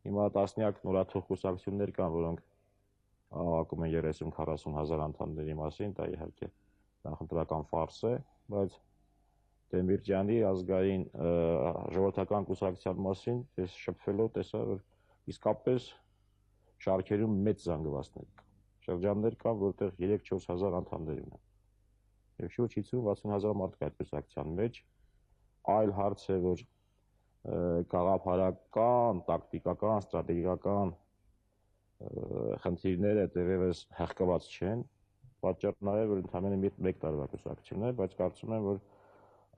Հիմա տասնյակ նորաթուխ կուսակցություններ կան, որոնք աղաղակում են 30-40 հազար անդամների մասին, դա իհարկե նախընտրական ֆարս է, բայց Դեմիրճյանի ազգային ժողովրդական կուսակցության մասին ես շփվելով տեսա, որ իսկապես շարքերում մեծ զանգվածներ կան։ Շրջաններ կան, որտեղ 3-4 հազար անդամներ ունեն։ Եվ շուրջ 50-60 հազար մարդ կա այդ կուսակցության մեջ։ Այլ հարց է, որ գաղափարական, տակտիկական, ստրատեգիական խնդիրները դեռևս հեղկված չեն։ Պատճառն այն է, որ ընդամենը մեկ տարվա կուսակցություն է, բայց կարծում եմ, որ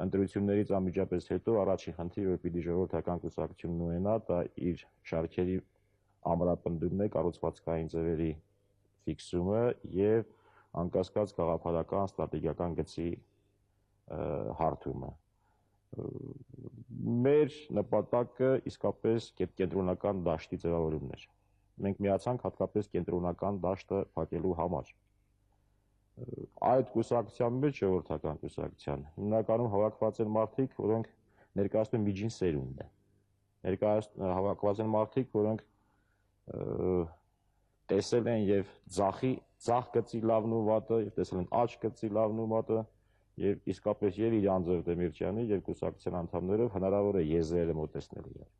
ընտրություններից անմիջապես հետո առաջին խնդիրը, որ պիտի ժողովրդական կուսակցությունն ունենա, դա իր շարքերի ամրապնդումն է, կառուցվածքային ձևերի ֆիքսումը եւ անկասկած գաղափարական, ստրատեգիական գծի հարթումը։ Մեր նպատակը իսկապես կենտրոնական դաշտի ձևավորումն էր։ Մենք միացանք հատկապես կենտրոնական դաշտը փակելու համար։ Այդ կուսակցության մեջ ժողովրդական կուսակցության հիմնականում հավաքված են մարդիկ, որոնք ներկայացնում են միջին սերունդն է։ Հավաքված են մարդիկ, որոնք տեսել են եւ ձախ գծի լավն ու վատը, եւ տեսել են աջ գծի լավն ու վատը, եւ իսկապես եւ իր անձով Դեմիրճյանի եւ կուսակցության անդամներով հնարավոր է եզրերը մոտեցնել իրար։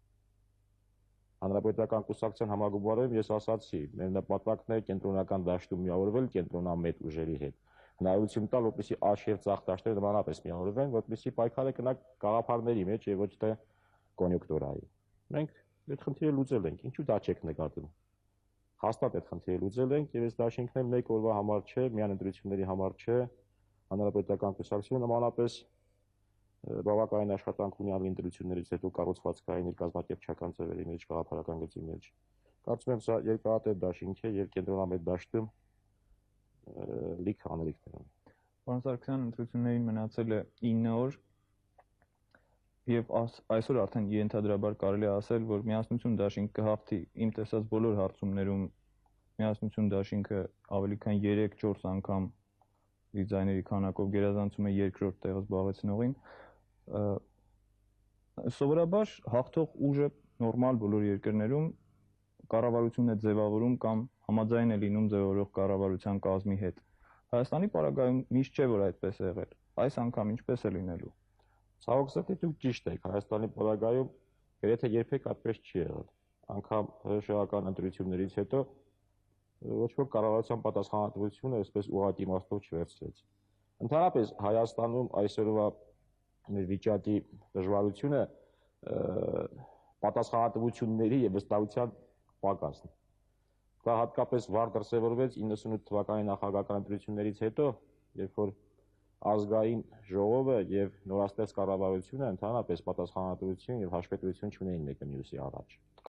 Հանրապետական կուսակցության համագումարում ես ասացի, մեր նպատակն է կենտրոնական դաշտում միավորվել կենտրոնամետ ուժերի հետ։ Հնարավորություն տալ, որպեսզի աջ եւ ձախ դաշտերը նմանապես միավորվեն, որպեսզի պայքարը գնա գաղափարների մեջ եւ ոչ թե կոնյունկտուրայի։ Մենք այդ խնդիրը լուծել ենք, ինչու դա չեք նկատում։ Հաստատ այդ խնդիրը լուծել ենք եւ այս դաշինքն էլ մեկ օրվա համար չէ, միայն ընտրությունների համար չէ, հանրապետական կուսակցությունը նմանապես բավականին աշխատանք ունի այլ ընտրություններից հետո կառուցվածքային իր կազմակերպչական ձևերի մեջ, գաղափարական գծի մեջ։ Կարծում եմ սա երկարատև դաշինք է եւ կենտրոնամետ դաշտում լիք անելիքներ ունի։ Պարոն Սարգսյան, ընտրություններին մնացել է 9 օր եւ այսօր արդեն ենթադրաբար կարելի է ասել, որ միասնություն դաշինք կհաղթի իմ տեսած բոլոր հարցումներում միասնություն դաշինքը ավելի քան 3-4 անգամ իր ձայների քանակով գերազանցում է երկրորդ տեղը զբաղեցնողին։ Սովորաբար հաղթող ուժը նորմալ բոլոր երկրներում կառավարությունն է ձևավորում կամ համաձայն է լինում ձևավորող կառավարության կազմի հետ։ Հայաստանի պարագայում միշտ չէ, որ այդպես է եղել։ Այս անգամ ինչպես է լինելու։ Ցավոք սրտի դուք ճիշտ եք, Հայաստանի պարագայում գրեթե երբեք այդպես չի եղել։ Անգամ հրաշալիական ընտրություններից հետո ոչ ոք կառավարության պատասխանատվությունը այսպես ուղղակի իմաստով չվերցրեց։ Ընդհանրապես Հայաստանում այսօրվա մեր վիճակի դժվարությունը պատասխանատվությունների եւ վստահության պակասն է։ Դա հատկապես վառ դրսևորվեց 98 թվականի նախագահական ընտրություններից հետո, երբ որ ազգային ժողովը եւ նորաստեղծ կառավարությունը ընդհանրապես պատասխանատվություն եւ հաշվետվություն չունեին մեկը մյուսի առաջ։